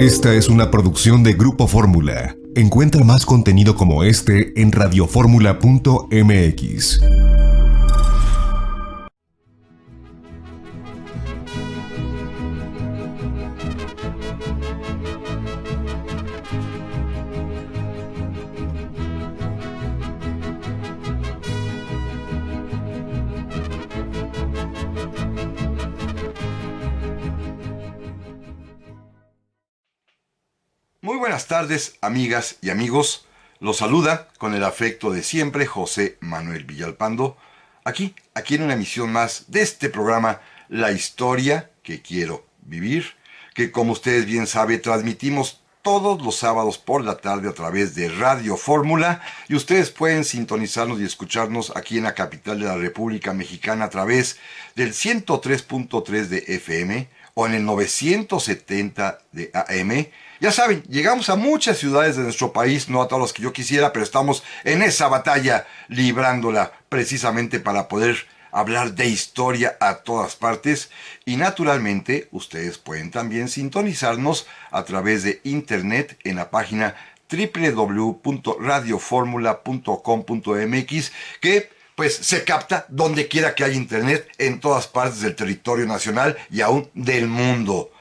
Esta es una producción de Grupo Fórmula. Encuentra más contenido como este en radioformula.mx. Muy buenas tardes, amigas y amigos. Los saluda con el afecto de siempre José Manuel Villalpando, aquí en una emisión más de este programa La Historia que Quiero Vivir, que como ustedes bien saben transmitimos todos los sábados por la tarde a través de Radio Fórmula, y ustedes pueden sintonizarnos y escucharnos aquí en la capital de la República Mexicana a través del 103.3 de FM o en el 970 de AM. Ya saben, llegamos a muchas ciudades de nuestro país, no a todas las que yo quisiera, pero estamos en esa batalla librándola precisamente para poder hablar de historia a todas partes. Y naturalmente ustedes pueden también sintonizarnos a través de internet en la página www.radioformula.com.mx, que pues se capta donde quiera que haya internet en todas partes del territorio nacional y aún del mundo.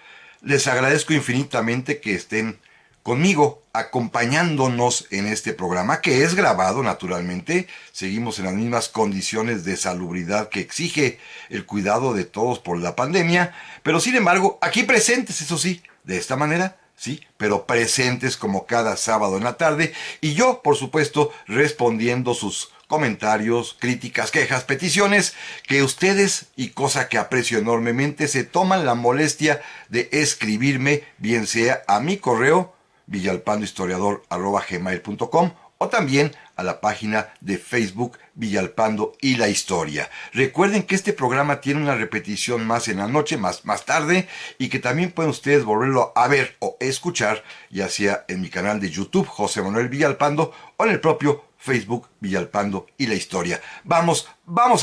Les agradezco infinitamente que estén conmigo, acompañándonos en este programa, que es grabado naturalmente. Seguimos en las mismas condiciones de salubridad que exige el cuidado de todos por la pandemia, pero sin embargo, aquí presentes, eso sí, de esta manera, sí, pero presentes como cada sábado en la tarde, y yo, por supuesto, respondiendo sus comentarios, críticas, quejas, peticiones que ustedes, y cosa que aprecio enormemente, se toman la molestia de escribirme, bien sea a mi correo villalpandohistoriador@gmail.com o también a la página de Facebook Villalpando y la Historia. Recuerden que este programa tiene una repetición más en la noche, más tarde, y que también pueden ustedes volverlo a ver o escuchar, ya sea en mi canal de YouTube, José Manuel Villalpando, o en el propio Facebook Villalpando y la Historia. Vamos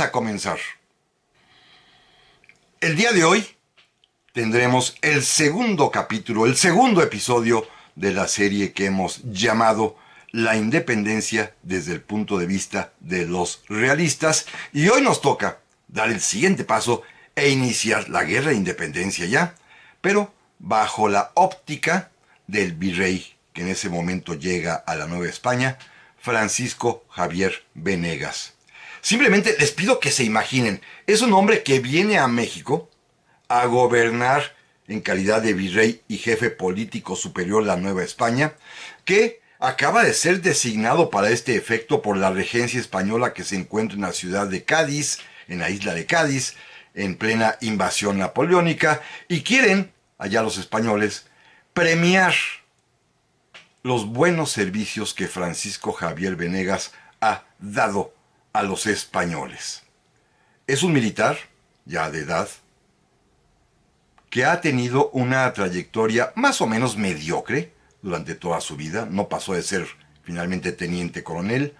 a comenzar. El día de hoy tendremos el segundo capítulo, el segundo episodio de la serie que hemos llamado La Independencia desde el punto de vista de los realistas, y hoy nos toca dar el siguiente paso e iniciar la guerra de independencia ya, pero bajo la óptica del virrey que en ese momento llega a la Nueva España, Francisco Javier Venegas. Simplemente les pido que se imaginen, es un hombre que viene a México a gobernar en calidad de virrey y jefe político superior de la Nueva España, que acaba de ser designado para este efecto por la regencia española que se encuentra en la ciudad de Cádiz, en la isla de Cádiz, en plena invasión napoleónica, y quieren, allá los españoles, premiar los buenos servicios que Francisco Javier Venegas ha dado a los españoles. Es un militar, ya de edad, que ha tenido una trayectoria más o menos mediocre durante toda su vida. No pasó de ser finalmente teniente coronel,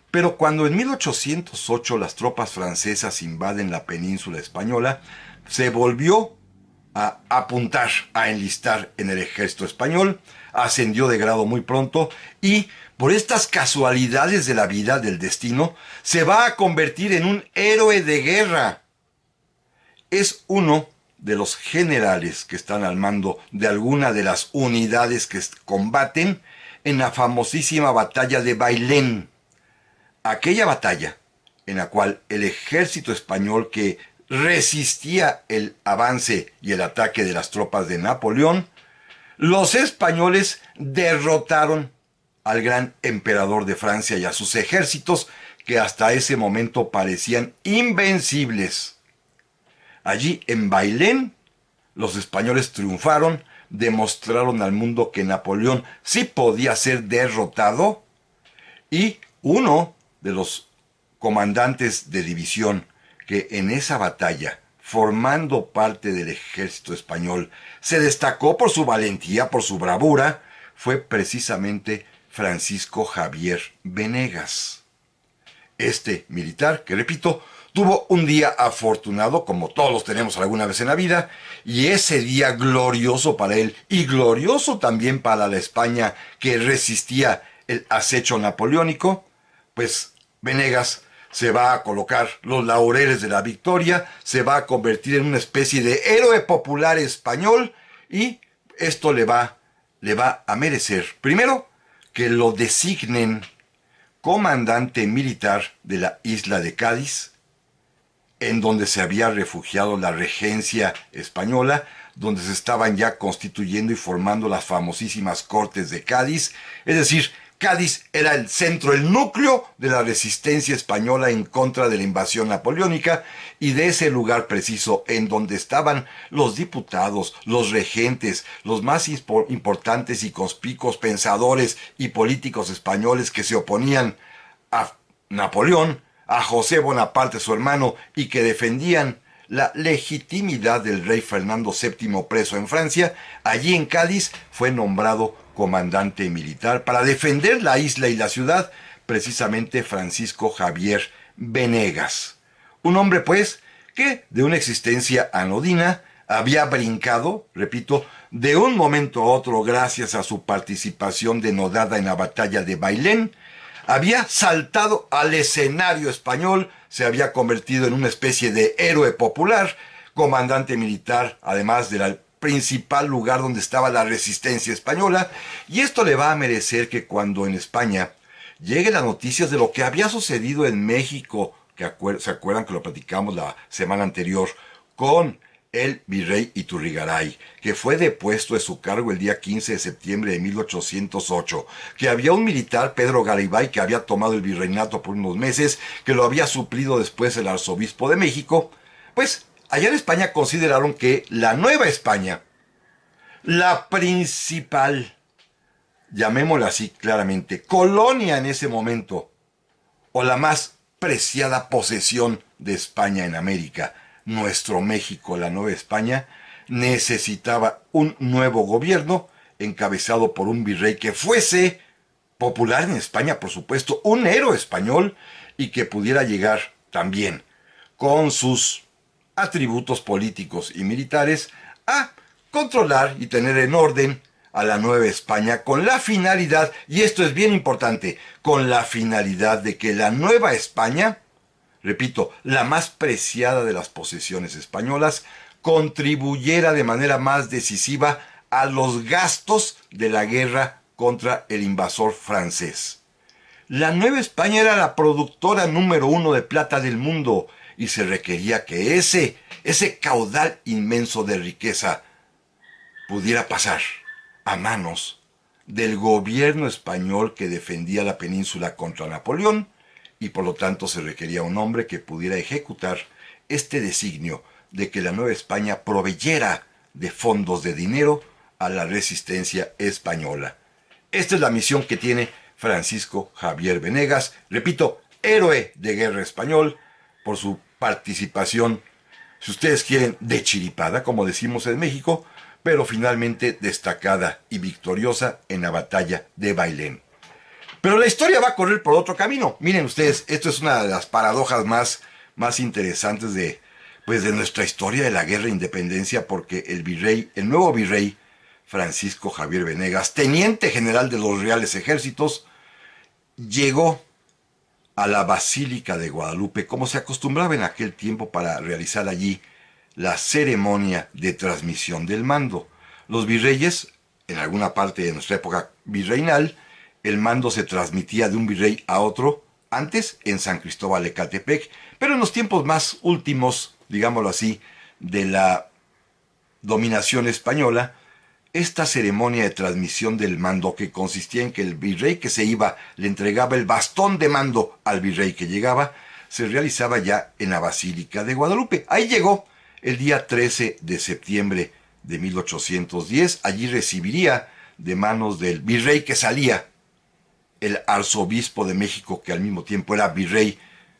pero cuando en 1808 las tropas francesas invaden la península española, se volvió a apuntar, a enlistar en el ejército español, ascendió de grado muy pronto y, por estas casualidades de la vida, del destino, se va a convertir en un héroe de guerra. Es uno de los generales que están al mando de alguna de las unidades que combaten en la famosísima batalla de Bailén. Aquella batalla en la cual el ejército español que resistía el avance y el ataque de las tropas de Napoleón, los españoles derrotaron al gran emperador de Francia y a sus ejércitos que hasta ese momento parecían invencibles. Allí en Bailén, los españoles triunfaron, demostraron al mundo que Napoleón sí podía ser derrotado, y uno de los comandantes de división que en esa batalla, formando parte del ejército español, se destacó por su valentía, por su bravura, fue precisamente Francisco Javier Venegas. Este militar, que repito, tuvo un día afortunado, como todos los tenemos alguna vez en la vida, y ese día glorioso para él, y glorioso también para la España que resistía el acecho napoleónico, pues Venegas se va a colocar los laureles de la victoria, se va a convertir en una especie de héroe popular español, y esto le va a merecer, primero, que lo designen comandante militar de la isla de Cádiz, en donde se había refugiado la regencia española, donde se estaban ya constituyendo y formando las famosísimas Cortes de Cádiz. Es decir, Cádiz era el centro, el núcleo de la resistencia española en contra de la invasión napoleónica, y de ese lugar preciso en donde estaban los diputados, los regentes, los más importantes y conspicuos pensadores y políticos españoles que se oponían a Napoleón, a José Bonaparte su hermano, y que defendían la legitimidad del rey Fernando VII preso en Francia. Allí en Cádiz fue nombrado comandante militar para defender la isla y la ciudad, precisamente Francisco Javier Venegas. Un hombre, pues, que de una existencia anodina había brincado, repito, de un momento a otro gracias a su participación denodada en la batalla de Bailén, había saltado al escenario español, se había convertido en una especie de héroe popular, comandante militar, además del principal lugar donde estaba la resistencia española, y esto le va a merecer que cuando en España llegue las noticias de lo que había sucedido en México, que se acuerdan que lo platicamos la semana anterior, con el virrey Iturrigaray, que fue depuesto de su cargo el día 15 de septiembre de 1808, que había un militar, Pedro Garibay, que había tomado el virreinato por unos meses, que lo había suplido después el arzobispo de México, pues allá en España consideraron que la Nueva España, la principal, llamémosla así claramente, colonia en ese momento, o la más preciada posesión de España en América, nuestro México, la Nueva España, necesitaba un nuevo gobierno encabezado por un virrey que fuese popular en España, por supuesto, un héroe español, y que pudiera llegar también con sus atributos políticos y militares a controlar y tener en orden a la Nueva España, con la finalidad, y esto es bien importante, con la finalidad de que la Nueva España, repito, la más preciada de las posesiones españolas, contribuyera de manera más decisiva a los gastos de la guerra contra el invasor francés. La Nueva España era la productora número 1 de plata del mundo, y se requería que ese caudal inmenso de riqueza pudiera pasar a manos del gobierno español que defendía la península contra Napoleón, y por lo tanto se requería un hombre que pudiera ejecutar este designio de que la Nueva España proveyera de fondos de dinero a la resistencia española. Esta es la misión que tiene Francisco Javier Venegas, repito, héroe de guerra español, por su participación, si ustedes quieren, de chiripada, como decimos en México, pero finalmente destacada y victoriosa en la batalla de Bailén. Pero la historia va a correr por otro camino. Miren ustedes, esto es una de las paradojas más interesantes de nuestra historia de la guerra de independencia, porque el nuevo virrey Francisco Javier Venegas, teniente general de los Reales Ejércitos, llegó a la Basílica de Guadalupe, como se acostumbraba en aquel tiempo, para realizar allí la ceremonia de transmisión del mando. Los virreyes, en alguna parte de nuestra época virreinal, el mando se transmitía de un virrey a otro, antes en San Cristóbal de Ecatepec, pero en los tiempos más últimos, digámoslo así, de la dominación española, esta ceremonia de transmisión del mando, que consistía en que el virrey que se iba le entregaba el bastón de mando al virrey que llegaba, se realizaba ya en la Basílica de Guadalupe. Ahí llegó el día 13 de septiembre de 1810. Allí recibiría de manos del virrey que salía el arzobispo de México, que al mismo tiempo era virrey,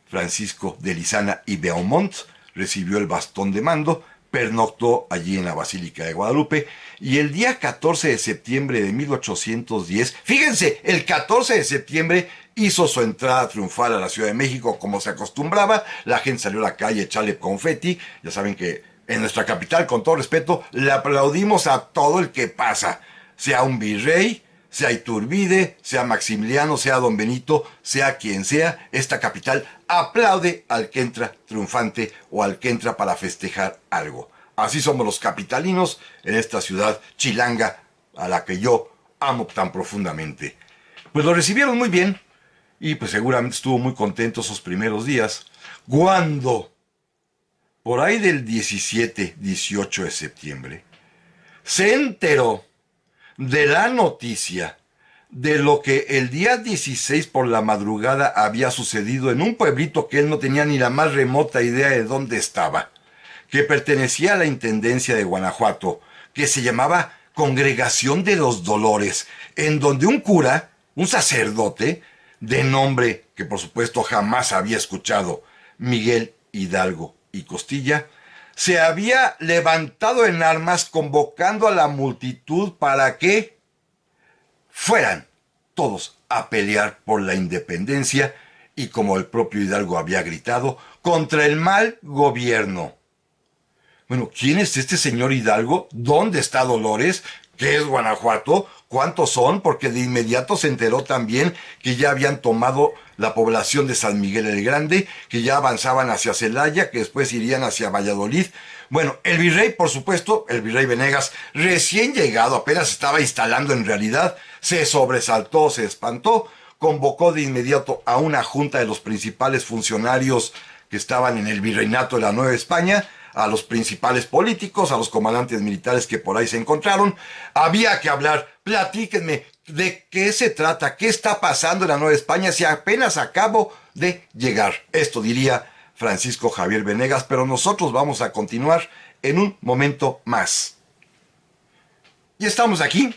Francisco de Lizana y Beaumont, recibió el bastón de mando, pernoctó allí en la Basílica de Guadalupe, y el día 14 de septiembre de 1810, fíjense, el 14 de septiembre hizo su entrada triunfal a la Ciudad de México como se acostumbraba. La gente salió a la calle a echarle confeti. Ya saben que en nuestra capital, con todo respeto, le aplaudimos a todo el que pasa, sea un virrey, sea Iturbide, sea Maximiliano, sea Don Benito, sea quien sea. Esta capital aplaude al que entra triunfante o al que entra para festejar algo. Así somos los capitalinos en esta ciudad chilanga a la que yo amo tan profundamente. Pues lo recibieron muy bien y pues seguramente estuvo muy contento esos primeros días, cuando por ahí del 17, 18 de septiembre se enteró de la noticia de lo que el día 16 por la madrugada había sucedido en un pueblito que él no tenía ni la más remota idea de dónde estaba, que pertenecía a la Intendencia de Guanajuato, que se llamaba Congregación de los Dolores, en donde un cura, un sacerdote, de nombre que por supuesto jamás había escuchado, Miguel Hidalgo y Costilla, se había levantado en armas convocando a la multitud para que fueran todos a pelear por la independencia y, como el propio Hidalgo había gritado, contra el mal gobierno. Bueno, ¿quién es este señor Hidalgo? ¿Dónde está Dolores? ¿Qué es Guanajuato? ¿Cuántos son? Porque de inmediato se enteró también que ya habían tomado la población de San Miguel el Grande, que ya avanzaban hacia Celaya, que después irían hacia Valladolid. Bueno, el virrey, por supuesto, el virrey Venegas, recién llegado, apenas estaba instalando en realidad, se sobresaltó, se espantó, convocó de inmediato a una junta de los principales funcionarios que estaban en el virreinato de la Nueva España, a los principales políticos, a los comandantes militares que por ahí se encontraron. Había que hablar, platíquenme, ¿de qué se trata? ¿Qué está pasando en la Nueva España si apenas acabo de llegar? Esto diría Francisco Javier Venegas, pero nosotros vamos a continuar en un momento más. Y estamos aquí,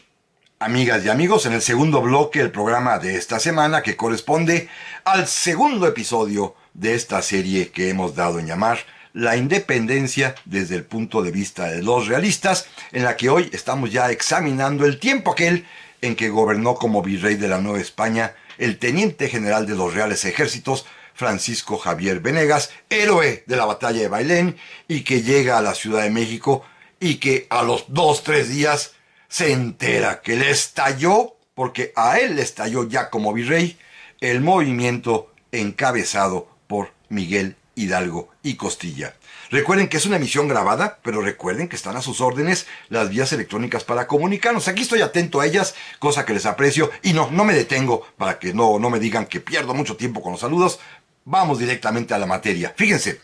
amigas y amigos, en el segundo bloque del programa de esta semana, que corresponde al segundo episodio de esta serie que hemos dado en llamar La Independencia desde el punto de vista de los realistas, en la que hoy estamos ya examinando el tiempo aquel en que gobernó como virrey de la Nueva España el teniente general de los Reales Ejércitos, Francisco Javier Venegas, héroe de la batalla de Bailén, y que llega a la Ciudad de México y que a los 2-3 días se entera que le estalló, porque a él le estalló ya como virrey, el movimiento encabezado por Miguel Hidalgo y Costilla. Recuerden que es una emisión grabada, pero recuerden que están a sus órdenes las vías electrónicas para comunicarnos. Aquí estoy atento a ellas, cosa que les aprecio, y no me detengo para que no me digan que pierdo mucho tiempo con los saludos. Vamos directamente a la materia. Fíjense,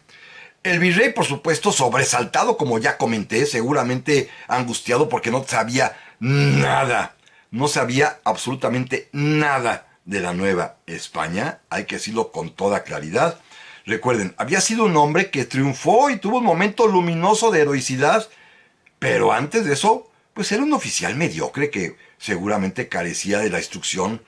el virrey, por supuesto, sobresaltado, como ya comenté, seguramente angustiado porque no sabía nada, no sabía absolutamente nada de la Nueva España, hay que decirlo con toda claridad. Recuerden, había sido un hombre que triunfó y tuvo un momento luminoso de heroicidad, pero antes de eso, pues era un oficial mediocre que seguramente carecía de la instrucción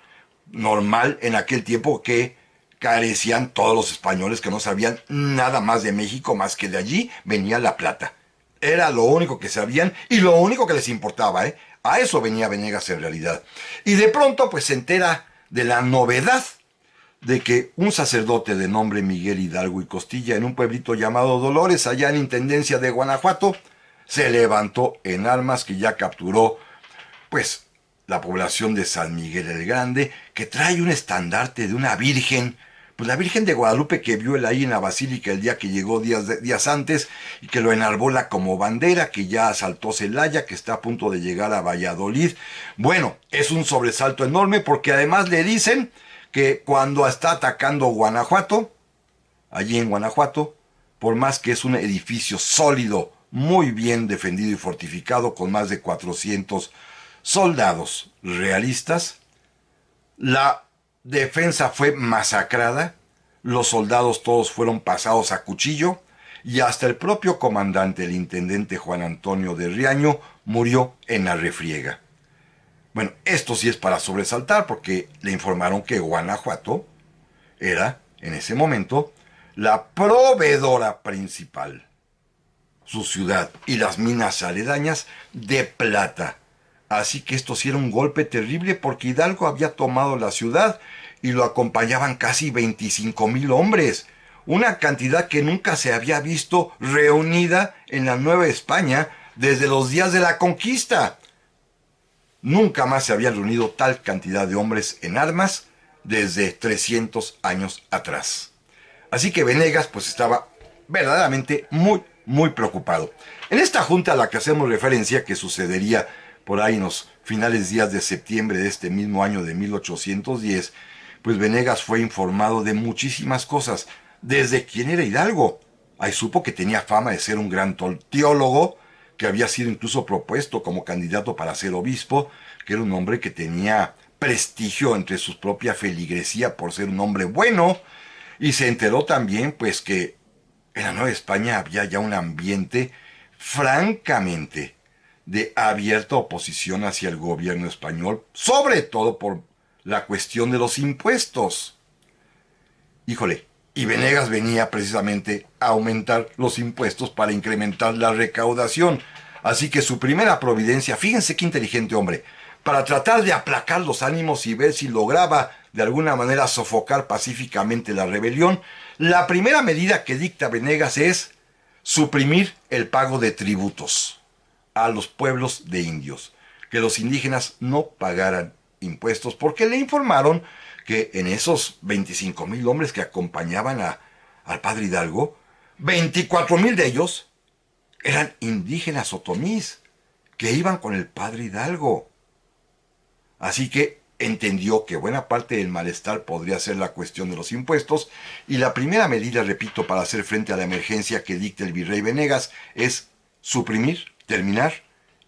normal en aquel tiempo que carecían todos los españoles, que no sabían nada más de México más que de allí venía la plata. Era lo único que sabían y lo único que les importaba, ¿eh? A eso venía Venegas en realidad. Y de pronto pues se entera de la novedad de que un sacerdote de nombre Miguel Hidalgo y Costilla, en un pueblito llamado Dolores, allá en Intendencia de Guanajuato, se levantó en armas, que ya capturó pues la población de San Miguel el Grande, que trae un estandarte de una virgen, pues la Virgen de Guadalupe, que vio él ahí en la basílica el día que llegó días antes, y que lo enarbola como bandera, que ya asaltó Celaya, que está a punto de llegar a Valladolid. Bueno, es un sobresalto enorme, porque además le dicen que cuando está atacando Guanajuato, allí en Guanajuato, por más que es un edificio sólido, muy bien defendido y fortificado, con más de 400 soldados realistas, la defensa fue masacrada, los soldados todos fueron pasados a cuchillo, y hasta el propio comandante, el intendente Juan Antonio de Riaño, murió en la refriega. Bueno, esto sí es para sobresaltar, porque le informaron que Guanajuato era, en ese momento, la proveedora principal, su ciudad y las minas aledañas, de plata Así que esto sí era un golpe terrible porque Hidalgo había tomado la ciudad y lo acompañaban casi 25,000 hombres, una cantidad que nunca se había visto reunida en la Nueva España desde los días de la conquista. Nunca más se había reunido tal cantidad de hombres en armas desde 300 años atrás. Así que Venegas pues estaba verdaderamente muy preocupado. En esta junta a la que hacemos referencia, que sucedería por ahí en los finales días de septiembre de este mismo año de 1810, pues Venegas fue informado de muchísimas cosas, desde quién era Hidalgo. Ahí supo que tenía fama de ser un gran teólogo, que había sido incluso propuesto como candidato para ser obispo, que era un hombre que tenía prestigio entre su propia feligresía por ser un hombre bueno, y se enteró también pues que en la Nueva España había ya un ambiente francamente de abierta oposición hacia el gobierno español, sobre todo por la cuestión de los impuestos. Híjole, y Venegas venía precisamente a aumentar los impuestos para incrementar la recaudación. Así que su primera providencia, fíjense qué inteligente hombre, para tratar de aplacar los ánimos y ver si lograba de alguna manera sofocar pacíficamente la rebelión, la primera medida que dicta Venegas es suprimir el pago de tributos a los pueblos de indios, que los indígenas no pagaran impuestos, porque le informaron que en esos 25,000 hombres que acompañaban al padre Hidalgo, 24,000 de ellos eran indígenas otomís, que iban con el padre Hidalgo. Así que entendió que buena parte del malestar podría ser la cuestión de los impuestos, y la primera medida, repito, para hacer frente a la emergencia que dicta el virrey Venegas es suprimir, terminar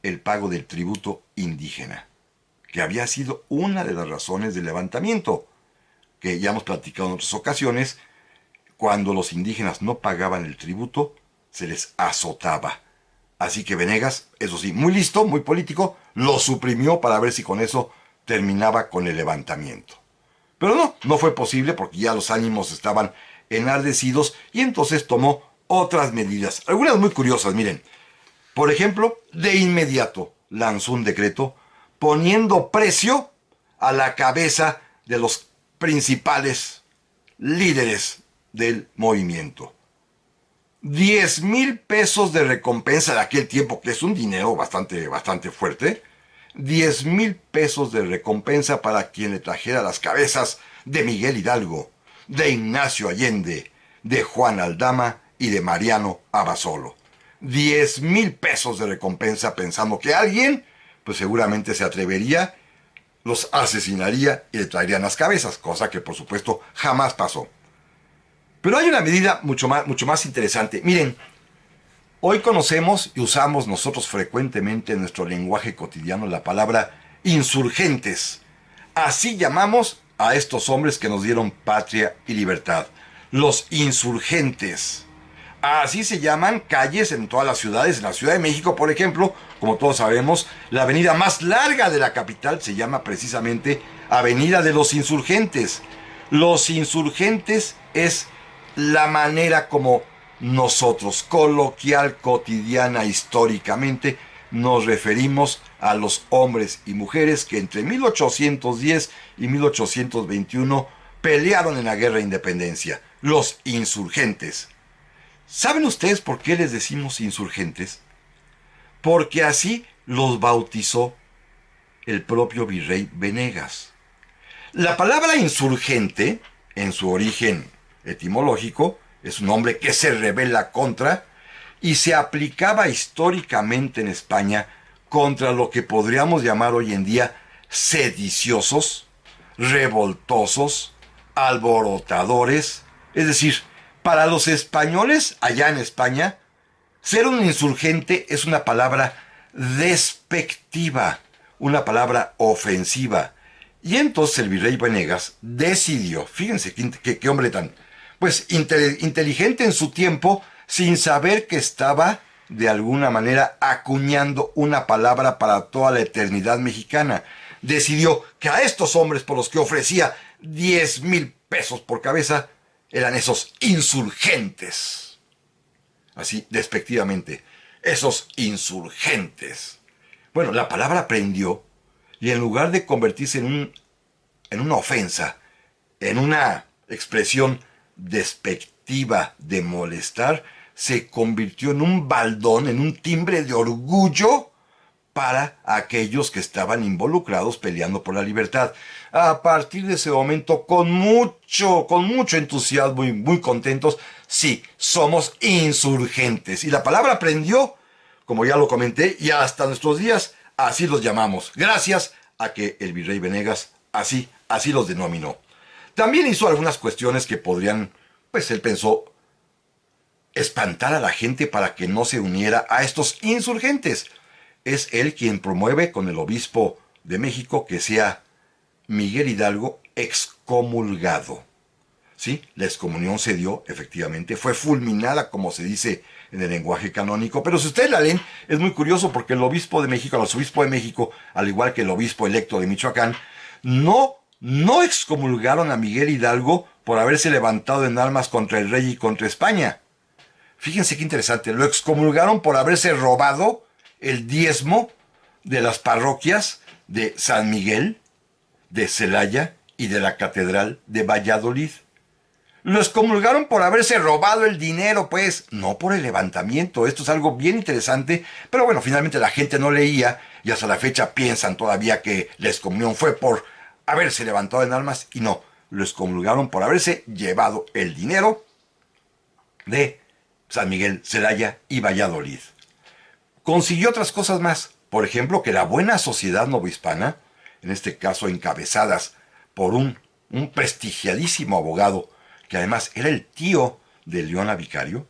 el pago del tributo indígena, que había sido una de las razones del levantamiento, que ya hemos platicado en otras ocasiones. Cuando los indígenas no pagaban el tributo, se les azotaba. Así que Venegas, eso sí, muy listo, muy político, lo suprimió para ver si con eso terminaba con el levantamiento. Pero no fue posible porque ya los ánimos estaban enardecidos y entonces tomó otras medidas, algunas muy curiosas, miren. Por ejemplo, de inmediato lanzó un decreto poniendo precio a la cabeza de los principales líderes del movimiento. 10,000 pesos de recompensa de aquel tiempo, que es un dinero bastante fuerte. 10,000 pesos de recompensa para quien le trajera las cabezas de Miguel Hidalgo, de Ignacio Allende, de Juan Aldama y de Mariano Abasolo. 10,000 pesos de recompensa, pensando que alguien, pues seguramente se atrevería, los asesinaría y le traerían las cabezas, cosa que por supuesto jamás pasó. Pero hay una medida mucho más interesante. Miren, hoy conocemos y usamos nosotros frecuentemente en nuestro lenguaje cotidiano la palabra insurgentes. Así llamamos a estos hombres que nos dieron patria y libertad, los insurgentes. Así se llaman calles en todas las ciudades. En la Ciudad de México, por ejemplo, como todos sabemos, la avenida más larga de la capital se llama precisamente Avenida de los Insurgentes. Los insurgentes es la manera como nosotros, coloquial, cotidiana, históricamente, nos referimos a los hombres y mujeres que entre 1810 y 1821 pelearon en la Guerra de Independencia, los insurgentes. ¿Saben ustedes por qué les decimos insurgentes? Porque así los bautizó el propio virrey Venegas. La palabra insurgente, en su origen etimológico, es un nombre que se rebela contra y se aplicaba históricamente en España contra lo que podríamos llamar hoy en día sediciosos, revoltosos, alborotadores. Es decir, para los españoles allá en España, ser un insurgente es una palabra despectiva, una palabra ofensiva. Y entonces el virrey Venegas decidió, fíjense qué hombre tan, pues inteligente en su tiempo, sin saber que estaba de alguna manera acuñando una palabra para toda la eternidad mexicana. Decidió que a estos hombres por los que ofrecía 10,000 pesos por cabeza eran esos insurgentes. Así, despectivamente, esos insurgentes. Bueno, la palabra prendió y en lugar de convertirse en una ofensa, en una expresión despectiva de molestar, se convirtió en un baldón, en un timbre de orgullo para aquellos que estaban involucrados peleando por la libertad. A partir de ese momento, con mucho entusiasmo y muy contentos, sí, somos insurgentes. Y la palabra prendió, como ya lo comenté, y hasta nuestros días así los llamamos, gracias a que el virrey Venegas así los denominó. También hizo algunas cuestiones que podrían, pues él pensó, espantar a la gente para que no se uniera a estos insurgentes. Es él quien promueve con el obispo de México que sea Miguel Hidalgo excomulgado. Sí, la excomunión se dio, efectivamente, fue fulminada, como se dice en el lenguaje canónico, pero si ustedes la leen, es muy curioso porque el obispo de México, el arzobispo de México, al igual que el obispo electo de Michoacán, no excomulgaron a Miguel Hidalgo por haberse levantado en armas contra el rey y contra España. Fíjense qué interesante, lo excomulgaron por haberse robado el diezmo de las parroquias de San Miguel, de Celaya y de la Catedral de Valladolid. Lo excomulgaron por haberse robado el dinero, pues, no por el levantamiento. Esto es algo bien interesante, pero bueno, finalmente la gente no leía y hasta la fecha piensan todavía que la excomunión fue por haberse levantado en armas y no, lo excomulgaron por haberse llevado el dinero de San Miguel, Celaya y Valladolid. Consiguió otras cosas más, por ejemplo, que la buena sociedad novohispana, en este caso encabezadas por un prestigiadísimo abogado, que además era el tío de Leona Vicario,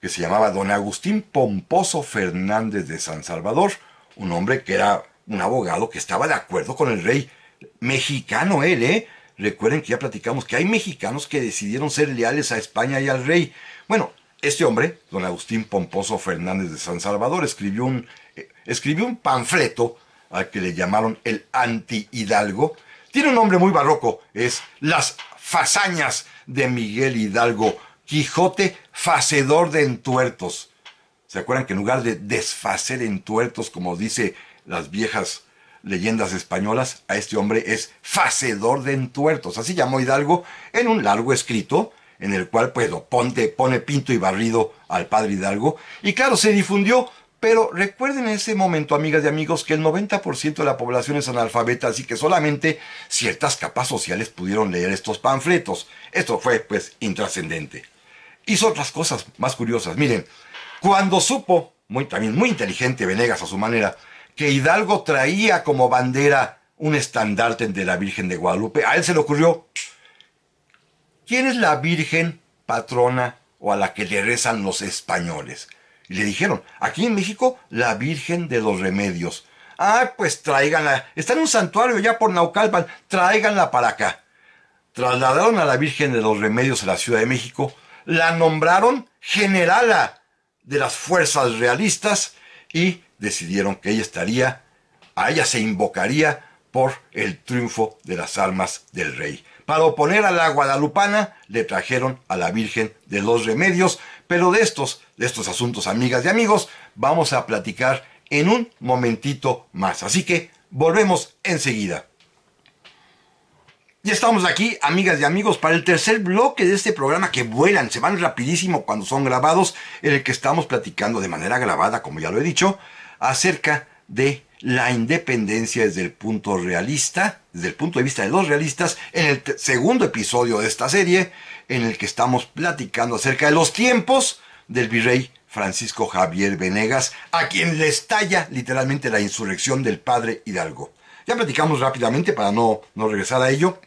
que se llamaba don Agustín Pomposo Fernández de San Salvador, un hombre que era un abogado que estaba de acuerdo con el rey mexicano, él, ¿eh? Recuerden que ya platicamos que hay mexicanos que decidieron ser leales a España y al rey. Bueno, este hombre, don Agustín Pomposo Fernández de San Salvador, escribió un panfleto al que le llamaron el Anti-Hidalgo. Tiene un nombre muy barroco, es Las Fazañas de Miguel Hidalgo, Quijote facedor de entuertos. ¿Se acuerdan que en lugar de desfacer entuertos, como dice las viejas leyendas españolas, a este hombre es facedor de entuertos? Así llamó Hidalgo en un largo escrito, en el cual pues pone pinto y barrido al padre Hidalgo. Y claro, se difundió, pero recuerden en ese momento, amigas y amigos, que el 90% de la población es analfabeta, así que solamente ciertas capas sociales pudieron leer estos panfletos. Esto fue pues intrascendente. Hizo otras cosas más curiosas. Miren, cuando supo, también muy inteligente Venegas a su manera, que Hidalgo traía como bandera un estandarte de la Virgen de Guadalupe, a él se le ocurrió: ¿quién es la Virgen patrona o a la que le rezan los españoles? Y le dijeron: aquí en México, la Virgen de los Remedios. Ah, pues tráiganla. Está en un santuario ya por Naucalpan. Tráiganla para acá. Trasladaron a la Virgen de los Remedios a la Ciudad de México. La nombraron generala de las fuerzas realistas y decidieron que a ella se invocaría por el triunfo de las armas del rey. Para oponer a la guadalupana, le trajeron a la Virgen de los Remedios, pero de estos asuntos, amigas y amigos, vamos a platicar en un momentito más. Así que volvemos enseguida. Ya estamos aquí, amigas y amigos, para el tercer bloque de este programa que vuelan, se van rapidísimo cuando son grabados, en el que estamos platicando de manera grabada, como ya lo he dicho, acerca de la independencia desde el punto realista, desde el punto de vista de los realistas, en el segundo episodio de esta serie, en el que estamos platicando acerca de los tiempos del virrey Francisco Javier Venegas, a quien le estalla literalmente la insurrección del padre Hidalgo. Ya platicamos rápidamente para no regresar a ello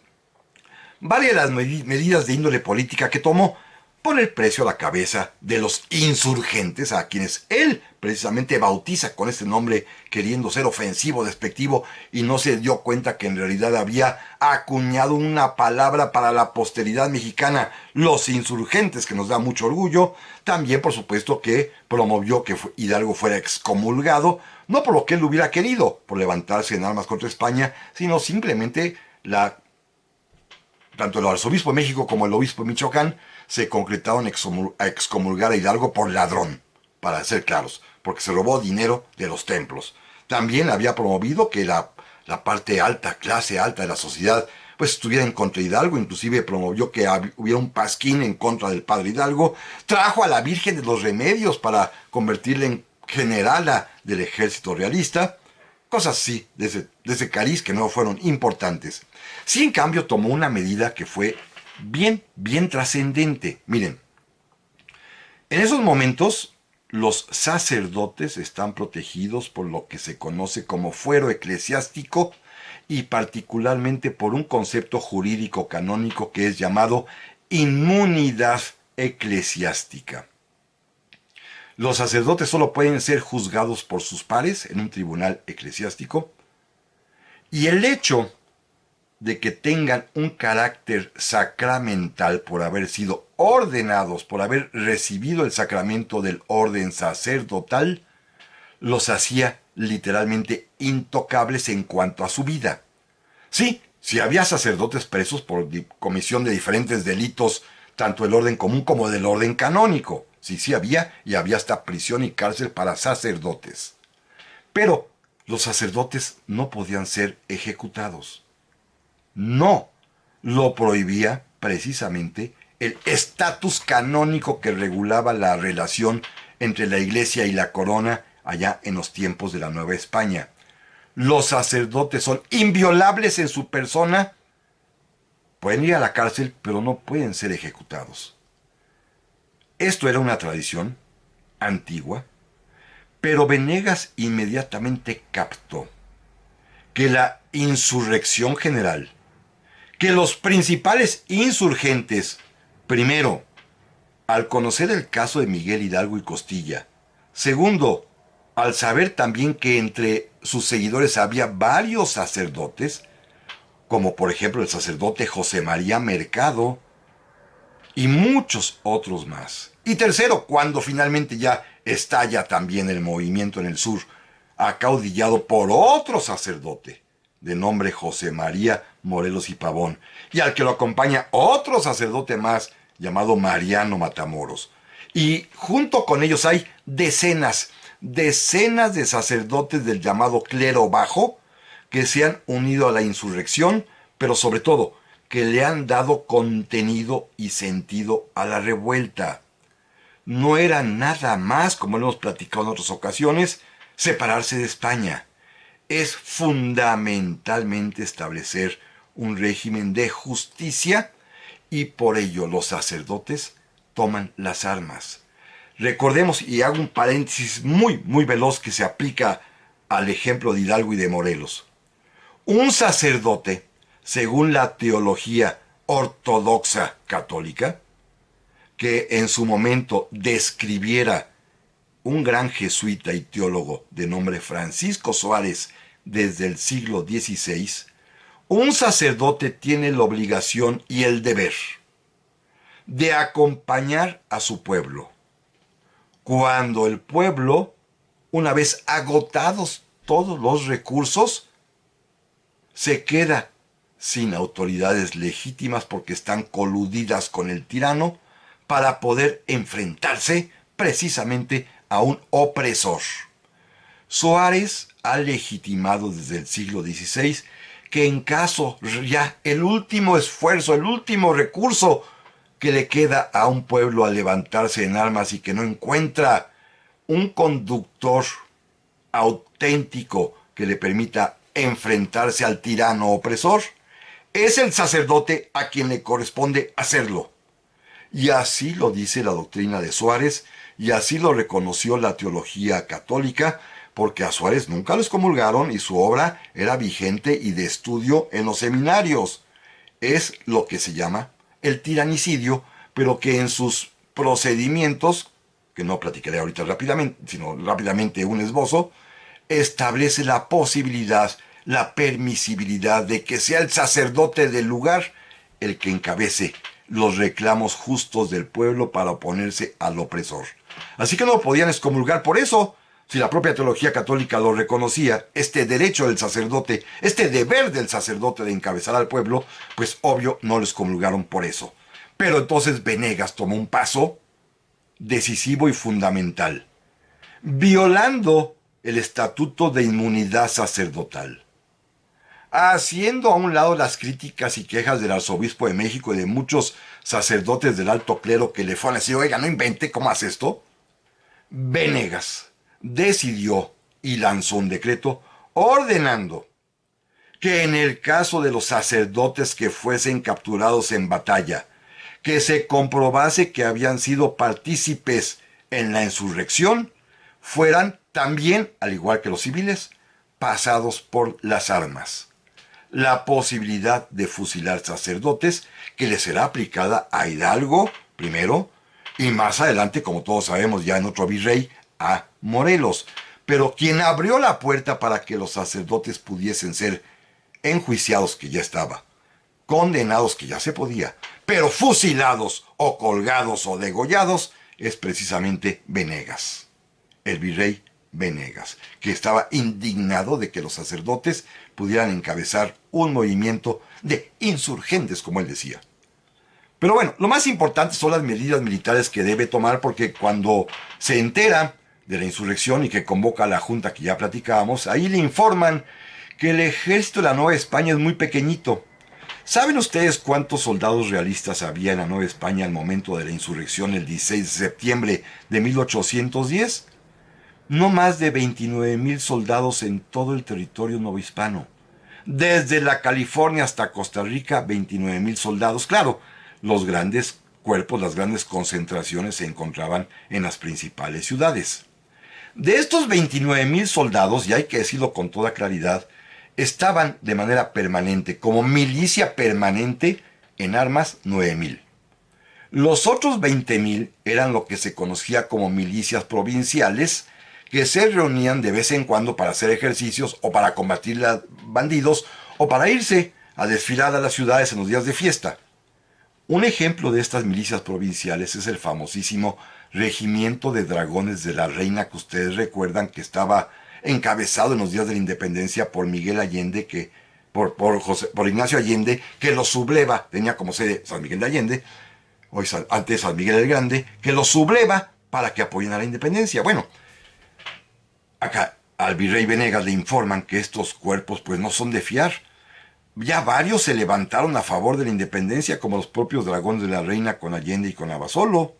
varias de las medidas de índole política que tomó, poner precio a la cabeza de los insurgentes, a quienes él precisamente bautiza con este nombre, queriendo ser ofensivo, despectivo, y no se dio cuenta que en realidad había acuñado una palabra para la posteridad mexicana, los insurgentes, que nos da mucho orgullo. También, por supuesto, que promovió que Hidalgo fuera excomulgado, no por lo que él hubiera querido, por levantarse en armas contra España, sino simplemente tanto el arzobispo de México como el obispo de Michoacán se concretaron a excomulgar a Hidalgo por ladrón, para ser claros, porque se robó dinero de los templos. También había promovido que la parte alta, clase alta de la sociedad, pues estuviera en contra de Hidalgo. Inclusive promovió que hubiera un pasquín en contra del padre Hidalgo. Trajo a la Virgen de los Remedios para convertirla en generala del ejército realista. Cosas así, de ese cariz, que no fueron importantes. Sí, en cambio, tomó una medida que fue bien trascendente. Miren, en esos momentos, los sacerdotes están protegidos por lo que se conoce como fuero eclesiástico y particularmente por un concepto jurídico canónico que es llamado inmunidad eclesiástica. Los sacerdotes solo pueden ser juzgados por sus pares en un tribunal eclesiástico, y el hecho de que tengan un carácter sacramental por haber sido ordenados, por haber recibido el sacramento del orden sacerdotal, los hacía literalmente intocables en cuanto a su vida. Sí, si había sacerdotes presos por comisión de diferentes delitos, tanto del orden común como del orden canónico. Sí había, y había hasta prisión y cárcel para sacerdotes. Pero los sacerdotes no podían ser ejecutados. No, lo prohibía precisamente el estatus canónico que regulaba la relación entre la Iglesia y la corona allá en los tiempos de la Nueva España. Los sacerdotes son inviolables en su persona. Pueden ir a la cárcel, pero no pueden ser ejecutados. Esto era una tradición antigua, pero Venegas inmediatamente captó que la insurrección general, que los principales insurgentes, primero, al conocer el caso de Miguel Hidalgo y Costilla, segundo, al saber también que entre sus seguidores había varios sacerdotes, como por ejemplo el sacerdote José María Mercado y muchos otros más. Y tercero, cuando finalmente ya estalla también el movimiento en el sur, acaudillado por otro sacerdote, de nombre José María Morelos y Pavón, y al que lo acompaña otro sacerdote más, llamado Mariano Matamoros. Y junto con ellos hay decenas de sacerdotes del llamado clero bajo, que se han unido a la insurrección, pero sobre todo, que le han dado contenido y sentido a la revuelta. No era nada más, como hemos platicado en otras ocasiones, separarse de España. Es fundamentalmente establecer un régimen de justicia, y por ello los sacerdotes toman las armas. Recordemos, y hago un paréntesis muy veloz que se aplica al ejemplo de Hidalgo y de Morelos. Un sacerdote, según la teología ortodoxa católica, que en su momento describiera un gran jesuita y teólogo de nombre Francisco Suárez desde el siglo XVI, un sacerdote tiene la obligación y el deber de acompañar a su pueblo cuando el pueblo, una vez agotados todos los recursos, se queda sin autoridades legítimas porque están coludidas con el tirano para poder enfrentarse precisamente a un opresor. Suárez ha legitimado desde el siglo XVI que en caso ya el último esfuerzo, el último recurso que le queda a un pueblo a levantarse en armas y que no encuentra un conductor auténtico que le permita enfrentarse al tirano opresor, es el sacerdote a quien le corresponde hacerlo. Y así lo dice la doctrina de Suárez, y así lo reconoció la teología católica, porque a Suárez nunca lo excomulgaron y su obra era vigente y de estudio en los seminarios. Es lo que se llama el tiranicidio, pero que en sus procedimientos, que no platicaré ahorita rápidamente, sino rápidamente un esbozo, establece la posibilidad, la permisibilidad de que sea el sacerdote del lugar el que encabece los reclamos justos del pueblo para oponerse al opresor. Así que no lo podían excomulgar por eso. Si la propia teología católica lo reconocía, este derecho del sacerdote, este deber del sacerdote de encabezar al pueblo, pues obvio no lo excomulgaron por eso. Pero entonces Venegas tomó un paso decisivo y fundamental, violando el Estatuto de Inmunidad Sacerdotal, haciendo a un lado las críticas y quejas del arzobispo de México y de muchos sacerdotes del alto clero que le fueron a decir, oiga, no invente, ¿cómo hace esto? Venegas decidió y lanzó un decreto ordenando que en el caso de los sacerdotes que fuesen capturados en batalla, que se comprobase que habían sido partícipes en la insurrección, fueran también, al igual que los civiles, pasados por las armas. La posibilidad de fusilar sacerdotes que le será aplicada a Hidalgo primero y más adelante, como todos sabemos ya en otro virrey, a Morelos. Pero quien abrió la puerta para que los sacerdotes pudiesen ser enjuiciados, que ya estaba, condenados, que ya se podía, pero fusilados o colgados o degollados, es precisamente Venegas, el virrey Venegas, que estaba indignado de que los sacerdotes pudieran encabezar un movimiento de insurgentes, como él decía. Pero bueno, lo más importante son las medidas militares que debe tomar, porque cuando se entera de la insurrección y que convoca a la junta que ya platicábamos, ahí le informan que el ejército de la Nueva España es muy pequeñito. ¿Saben ustedes cuántos soldados realistas había en la Nueva España al momento de la insurrección el 16 de septiembre de 1810? No más de 29,000 soldados en todo el territorio novohispano. Desde la California hasta Costa Rica, 29,000 soldados. Claro, los grandes cuerpos, las grandes concentraciones se encontraban en las principales ciudades. De estos 29,000 soldados, y hay que decirlo con toda claridad, estaban de manera permanente, como milicia permanente, en armas 9,000. Los otros 20,000 eran lo que se conocía como milicias provinciales, que se reunían de vez en cuando para hacer ejercicios o para combatir a bandidos o para irse a desfilar a las ciudades en los días de fiesta. Un ejemplo de estas milicias provinciales es el famosísimo Regimiento de Dragones de la Reina, que ustedes recuerdan que estaba encabezado en los días de la independencia por Miguel Allende, por Ignacio Allende, que lo subleva, tenía como sede San Miguel de Allende, hoy antes San Miguel el Grande, que lo subleva para que apoyen a la independencia. Bueno, acá al virrey Venegas le informan que estos cuerpos pues no son de fiar. Ya varios se levantaron a favor de la independencia, como los propios Dragones de la Reina con Allende y con Abasolo,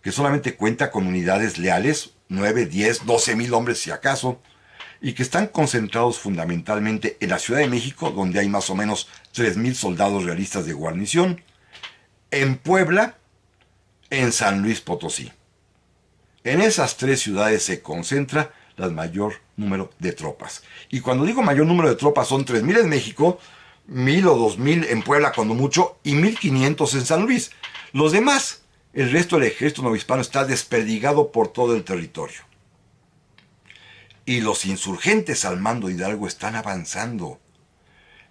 que solamente cuenta con unidades leales, 9, 10, 12,000 hombres si acaso, y que están concentrados fundamentalmente en la Ciudad de México, donde hay más o menos 3,000 soldados realistas de guarnición, en Puebla, en San Luis Potosí. En esas tres ciudades se concentra el mayor número de tropas. Y cuando digo mayor número de tropas, son 3,000 en México, 1,000 o 2,000 en Puebla cuando mucho, y 1,500 en San Luis. Los demás, el resto del ejército novohispano está desperdigado por todo el territorio. Y los insurgentes al mando de Hidalgo están avanzando.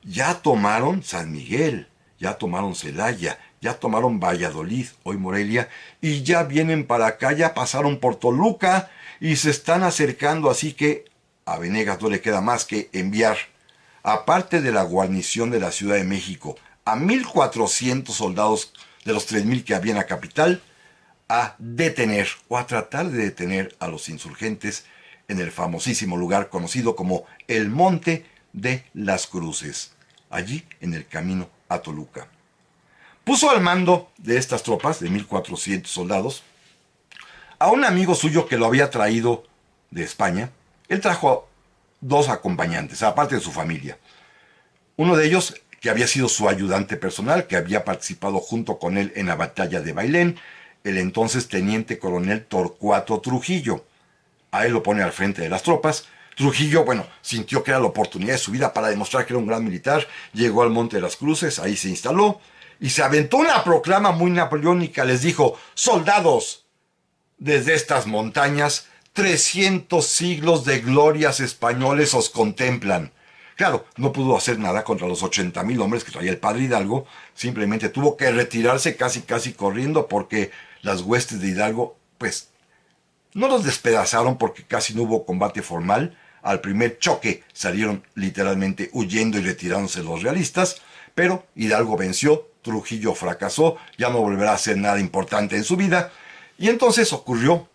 Ya tomaron San Miguel, ya tomaron Celaya, ya tomaron Valladolid, hoy Morelia, y ya vienen para acá, ya pasaron por Toluca y se están acercando, así que a Venegas no le queda más que enviar, aparte de la guarnición de la Ciudad de México, a 1,400 soldados de los 3,000 que había en la capital, a detener o a tratar de detener a los insurgentes en el famosísimo lugar conocido como el Monte de las Cruces, allí en el camino a Toluca. Puso al mando de estas tropas, de 1,400 soldados, a un amigo suyo que lo había traído de España. Él trajo 2 acompañantes, aparte de su familia. Uno de ellos, que había sido su ayudante personal, que había participado junto con él en la batalla de Bailén, el entonces teniente coronel Torcuato Trujillo. A él lo pone al frente de las tropas. Trujillo, bueno, sintió que era la oportunidad de su vida para demostrar que era un gran militar. Llegó al Monte de las Cruces, ahí se instaló y se aventó una proclama muy napoleónica. Les dijo: soldados, desde estas montañas 300 siglos de glorias españoles os contemplan. Claro, no pudo hacer nada contra los 80,000 hombres que traía el padre Hidalgo. Simplemente tuvo que retirarse casi corriendo, porque las huestes de Hidalgo, pues, no los despedazaron porque casi no hubo combate formal. Al primer choque salieron literalmente huyendo y retirándose los realistas, pero Hidalgo venció, Trujillo fracasó, ya no volverá a hacer nada importante en su vida. Y entonces ocurrió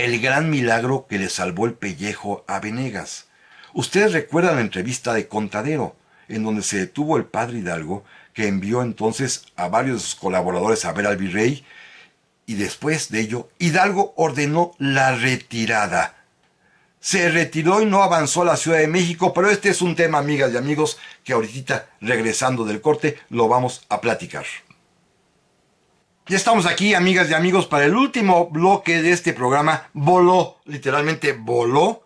el gran milagro que le salvó el pellejo a Venegas. Ustedes recuerdan la entrevista de Contadero, en donde se detuvo el padre Hidalgo, que envió entonces a varios de sus colaboradores a ver al virrey, y después de ello, Hidalgo ordenó la retirada. Se retiró y no avanzó a la Ciudad de México, pero este es un tema, amigas y amigos, que ahorita, regresando del corte, lo vamos a platicar. Ya estamos aquí, amigas y amigos, para el último bloque de este programa. Voló, literalmente voló,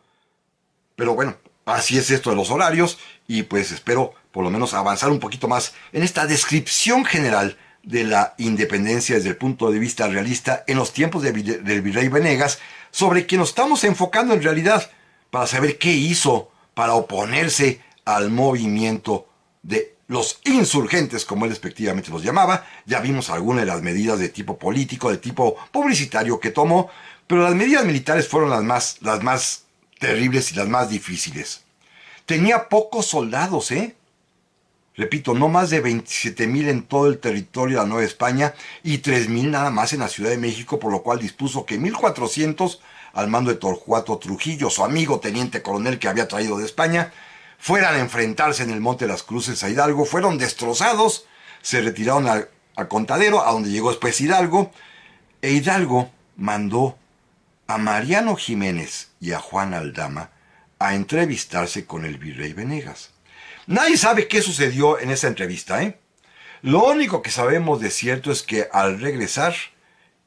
pero bueno, así es esto de los horarios, y pues espero por lo menos avanzar un poquito más en esta descripción general de la independencia desde el punto de vista realista en los tiempos del virrey Venegas, sobre quien nos estamos enfocando en realidad para saber qué hizo para oponerse al movimiento de los insurgentes, como él respectivamente los llamaba. Ya vimos algunas de las medidas de tipo político, de tipo publicitario que tomó, pero las medidas militares fueron las más terribles y las más difíciles. Tenía pocos soldados, Repito, no más de 27,000 en todo el territorio de la Nueva España y 3,000 nada más en la Ciudad de México, por lo cual dispuso que 1,400 al mando de Torcuato Trujillo, su amigo teniente coronel que había traído de España, fueran a enfrentarse en el Monte de las Cruces a Hidalgo. Fueron destrozados, se retiraron a Contadero, a donde llegó después Hidalgo, e Hidalgo mandó a Mariano Jiménez y a Juan Aldama a entrevistarse con el virrey Venegas. Nadie sabe qué sucedió en esa entrevista, Lo único que sabemos de cierto es que al regresar,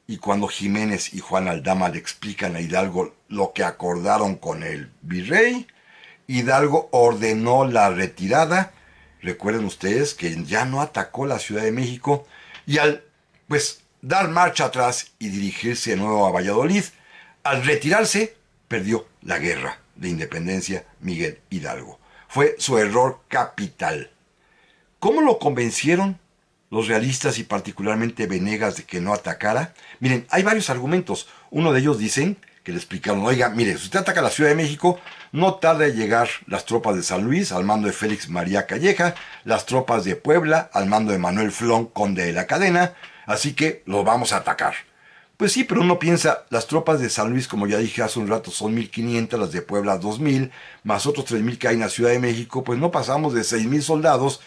y cuando Jiménez y Juan Aldama le explican a Hidalgo lo que acordaron con el virrey, Hidalgo ordenó la retirada. Recuerden ustedes que ya no atacó la Ciudad de México, y al dar marcha atrás y dirigirse de nuevo a Valladolid, al retirarse perdió la guerra de independencia Miguel Hidalgo. Fue su error capital. ¿Cómo lo convencieron los realistas y particularmente Venegas de que no atacara? Miren, hay varios argumentos. Uno de ellos dicen que le explicaron: oiga, mire, si usted ataca la Ciudad de México, no tarda en llegar las tropas de San Luis al mando de Félix María Calleja, las tropas de Puebla al mando de Manuel Flón, conde de la Cadena, así que los vamos a atacar. Pues sí, pero uno piensa, las tropas de San Luis, como ya dije hace un rato, son 1,500, las de Puebla 2,000, más otros 3,000 que hay en la Ciudad de México, pues no pasamos de 6,000 soldados,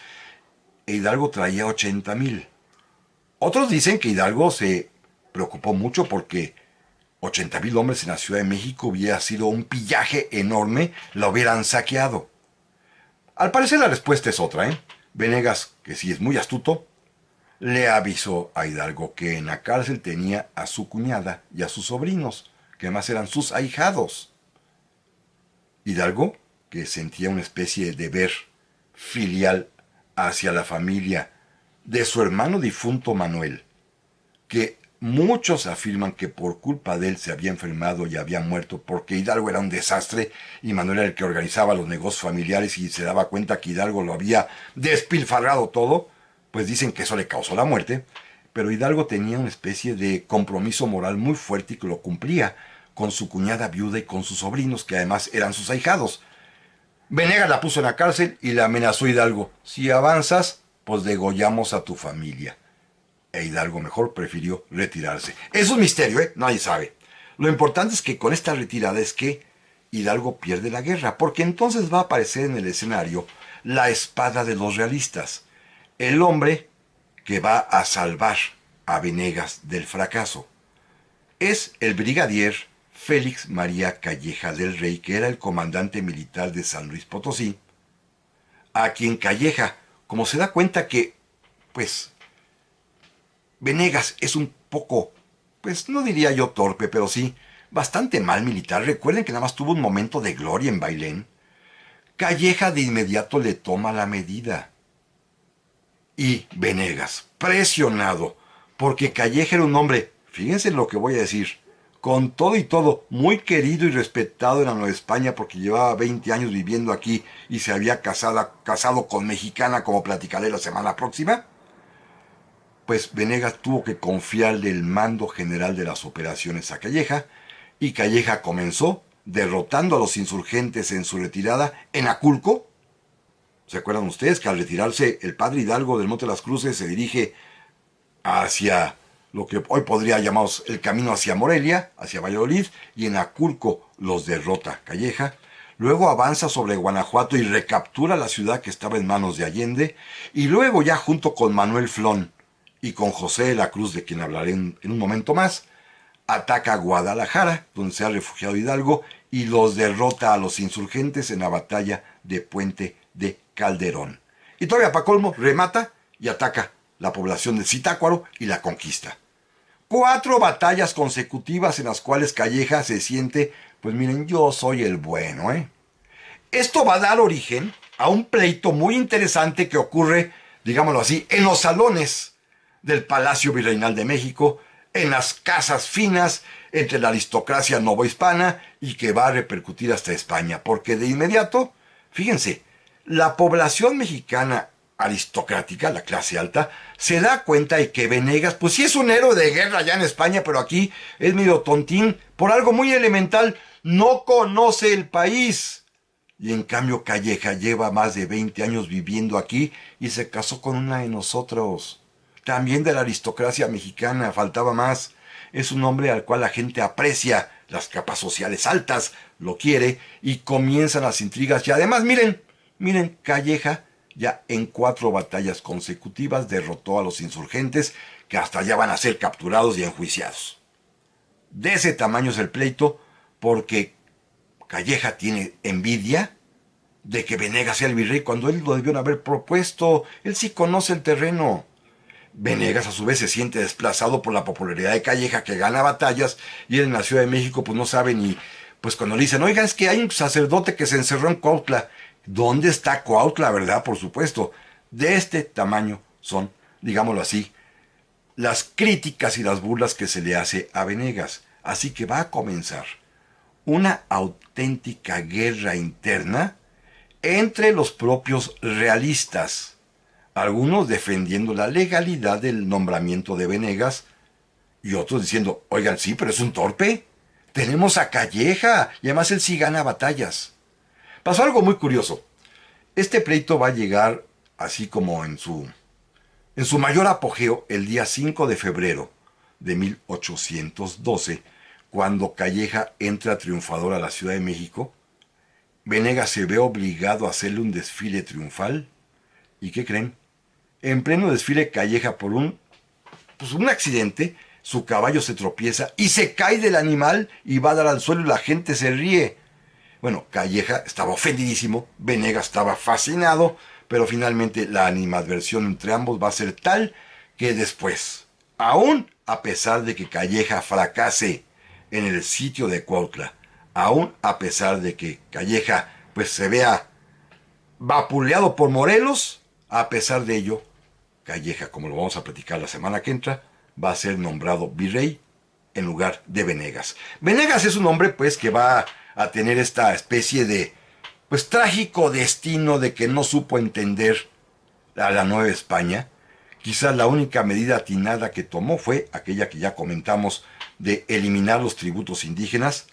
e Hidalgo traía 80,000. Otros dicen que Hidalgo se preocupó mucho porque 80,000 hombres en la Ciudad de México hubiera sido un pillaje enorme, la hubieran saqueado. Al parecer la respuesta es otra, Venegas, que sí es muy astuto, le avisó a Hidalgo que en la cárcel tenía a su cuñada y a sus sobrinos, que además eran sus ahijados. Hidalgo, que sentía una especie de deber filial hacia la familia de su hermano difunto Manuel, que muchos afirman que por culpa de él se había enfermado y había muerto, porque Hidalgo era un desastre y Manuel era el que organizaba los negocios familiares y se daba cuenta que Hidalgo lo había despilfarrado todo, pues dicen que eso le causó la muerte. Pero Hidalgo tenía una especie de compromiso moral muy fuerte y que lo cumplía con su cuñada viuda y con sus sobrinos, que además eran sus ahijados. Venegas la puso en la cárcel y le amenazó a Hidalgo: si avanzas, pues degollamos a tu familia. E Hidalgo mejor prefirió retirarse. Es un misterio, nadie sabe. Lo importante es que con esta retirada es que Hidalgo pierde la guerra, porque entonces va a aparecer en el escenario la espada de los realistas, el hombre que va a salvar a Venegas del fracaso. Es el brigadier Félix María Calleja del Rey, que era el comandante militar de San Luis Potosí, a quien Calleja, como se da cuenta que, Venegas es un poco, no diría yo torpe, pero sí bastante mal militar. Recuerden que nada más tuvo un momento de gloria en Bailén. Calleja de inmediato le toma la medida. Y Venegas, presionado, porque Calleja era un hombre, fíjense lo que voy a decir, con todo y todo, muy querido y respetado en la Nueva España, porque llevaba 20 años viviendo aquí y se había casado con mexicana, como platicaré la semana próxima. Pues Venegas tuvo que confiarle el mando general de las operaciones a Calleja, y Calleja comenzó derrotando a los insurgentes en su retirada en Aculco. ¿Se acuerdan ustedes que al retirarse el padre Hidalgo del Monte de las Cruces se dirige hacia lo que hoy podría llamarnos el camino hacia Morelia, hacia Valladolid, y en Aculco los derrota Calleja. Luego avanza sobre Guanajuato y recaptura la ciudad que estaba en manos de Allende, y luego ya junto con Manuel Flón y con José de la Cruz, de quien hablaré en un momento más, ataca Guadalajara, donde se ha refugiado Hidalgo, y los derrota a los insurgentes en la batalla de Puente de Calderón. Y todavía para colmo, remata y ataca la población de Zitácuaro y la conquista. 4 batallas consecutivas en las cuales Calleja se siente, pues miren, yo soy el bueno, ¿eh? Esto va a dar origen a un pleito muy interesante que ocurre, digámoslo así, en los salones del Palacio Virreinal de México, en las casas finas entre la aristocracia novohispana y que va a repercutir hasta España, porque de inmediato, fíjense, la población mexicana aristocrática, la clase alta, se da cuenta de que Venegas, pues sí es un héroe de guerra allá en España, pero aquí es medio tontín por algo muy elemental, no conoce el país. Y en cambio Calleja lleva más de 20 años viviendo aquí y se casó con una de nosotros. También de la aristocracia mexicana, faltaba más. Es un hombre al cual la gente aprecia, las capas sociales altas, lo quiere, y comienzan las intrigas. Y además, miren, Calleja ya en 4 batallas consecutivas derrotó a los insurgentes, que hasta ya van a ser capturados y enjuiciados. De ese tamaño es el pleito, porque Calleja tiene envidia de que Venegas sea el virrey cuando él lo debió haber propuesto. Él sí conoce el terreno. Venegas a su vez se siente desplazado por la popularidad de Calleja, que gana batallas, y él en la Ciudad de México pues no sabe ni, pues cuando le dicen, oiga, es que hay un sacerdote que se encerró en Cuautla. ¿Dónde está Cuautla, verdad? Por supuesto. De este tamaño son, digámoslo así, las críticas y las burlas que se le hace a Venegas. Así que va a comenzar una auténtica guerra interna entre los propios realistas, algunos defendiendo la legalidad del nombramiento de Venegas y otros diciendo, oigan, sí, pero es un torpe. Tenemos a Calleja y además él sí gana batallas. Pasó algo muy curioso. Este pleito va a llegar así como en su mayor apogeo el día 5 de febrero de 1812, cuando Calleja entra triunfador a la Ciudad de México. Venegas se ve obligado a hacerle un desfile triunfal. ¿Y qué creen? En pleno desfile Calleja, por un accidente, su caballo se tropieza y se cae del animal y va a dar al suelo y la gente se ríe. Bueno, Calleja estaba ofendidísimo, Venegas estaba fascinado, pero finalmente la animadversión entre ambos va a ser tal que después, aún a pesar de que Calleja fracase en el sitio de Cuautla, aún a pesar de que Calleja pues se vea vapuleado por Morelos, a pesar de ello, Calleja, como lo vamos a platicar la semana que entra, va a ser nombrado virrey en lugar de Venegas. Venegas es un hombre pues que va a tener esta especie de pues trágico destino de que no supo entender a la Nueva España. Quizás la única medida atinada que tomó fue aquella que ya comentamos de eliminar los tributos indígenas.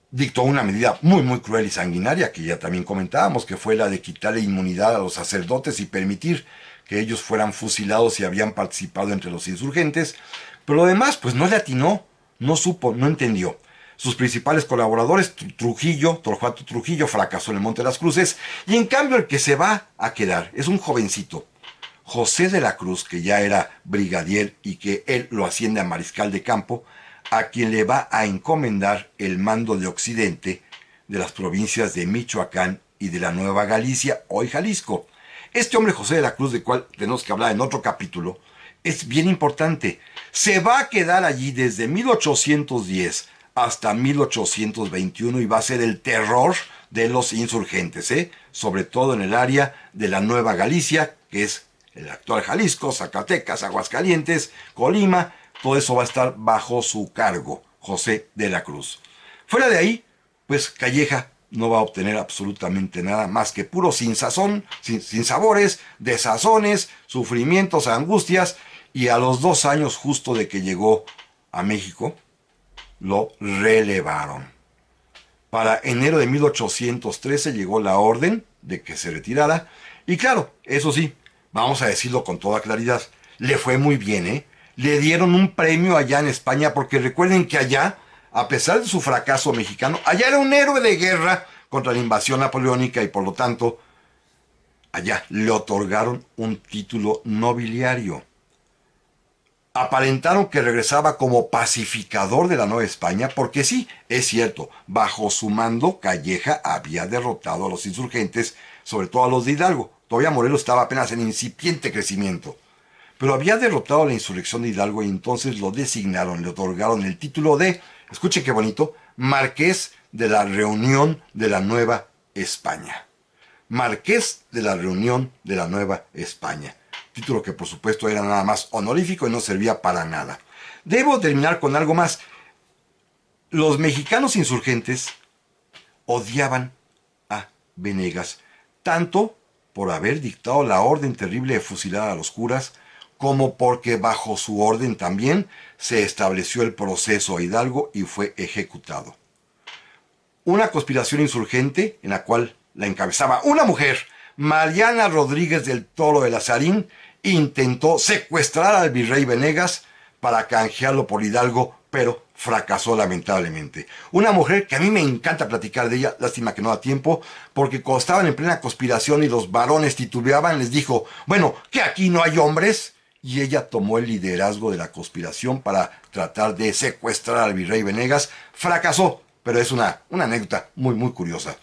Dictó una medida muy cruel y sanguinaria que ya también comentábamos, que fue la de quitarle inmunidad a los sacerdotes y permitir que ellos fueran fusilados si habían participado entre los insurgentes. Pero lo demás, pues no le atinó, no supo, no entendió. Sus principales colaboradores, Torcuato Trujillo, fracasó en el Monte de las Cruces, y en cambio el que se va a quedar es un jovencito, José de la Cruz, que ya era brigadier y que él lo asciende a mariscal de campo, a quien le va a encomendar el mando de Occidente de las provincias de Michoacán y de la Nueva Galicia, hoy Jalisco. Este hombre José de la Cruz, del cual tenemos que hablar en otro capítulo, es bien importante. Se va a quedar allí desde 1810 hasta 1821 y va a ser el terror de los insurgentes, sobre todo en el área de la Nueva Galicia, que es el actual Jalisco, Zacatecas, Aguascalientes, Colima. Todo eso va a estar bajo su cargo, José de la Cruz. Fuera de ahí, pues Calleja no va a obtener absolutamente nada más que puro sinsazón, sin sabores, desazones, sufrimientos, angustias, y a los 2 años justo de que llegó a México, lo relevaron. Para enero de 1813 llegó la orden de que se retirara, y claro, eso sí, vamos a decirlo con toda claridad, le fue muy bien, le dieron un premio allá en España, porque recuerden que allá, a pesar de su fracaso mexicano, allá era un héroe de guerra contra la invasión napoleónica y por lo tanto, allá le otorgaron un título nobiliario. Aparentaron que regresaba como pacificador de la Nueva España, porque sí, es cierto, bajo su mando Calleja había derrotado a los insurgentes, sobre todo a los de Hidalgo. Todavía Morelos estaba apenas en incipiente crecimiento. Pero había derrotado a la insurrección de Hidalgo y entonces lo designaron, le otorgaron el título de, escuche qué bonito, Marqués de la Reunión de la Nueva España. Marqués de la Reunión de la Nueva España. Título que por supuesto era nada más honorífico y no servía para nada. Debo terminar con algo más. Los mexicanos insurgentes odiaban a Venegas, tanto por haber dictado la orden terrible de fusilar a los curas, como porque bajo su orden también se estableció el proceso a Hidalgo y fue ejecutado. Una conspiración insurgente en la cual la encabezaba una mujer, Mariana Rodríguez del Toro de Lazarín, intentó secuestrar al virrey Venegas para canjearlo por Hidalgo, pero fracasó lamentablemente. Una mujer que a mí me encanta platicar de ella, lástima que no da tiempo, porque cuando estaban en plena conspiración y los varones titubeaban, les dijo, bueno, ¿que aquí no hay hombres? Y ella tomó el liderazgo de la conspiración para tratar de secuestrar al virrey Venegas. Fracasó, pero es una anécdota muy curiosa.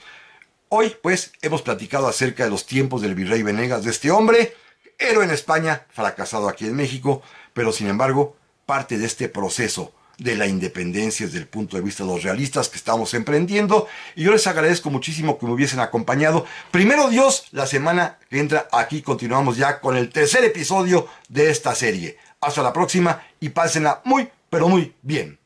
Hoy, pues, hemos platicado acerca de los tiempos del virrey Venegas, de este hombre, héroe en España, fracasado aquí en México, pero sin embargo, parte de este proceso de la independencia desde el punto de vista de los realistas que estamos emprendiendo, y yo les agradezco muchísimo que me hubiesen acompañado. Primero Dios, la semana que entra aquí continuamos ya con el tercer episodio de esta serie. Hasta la próxima y pásenla muy, pero muy bien.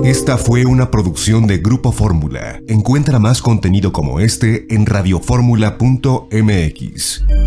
Esta fue una producción de Grupo Fórmula. Encuentra más contenido como este en radioformula.mx.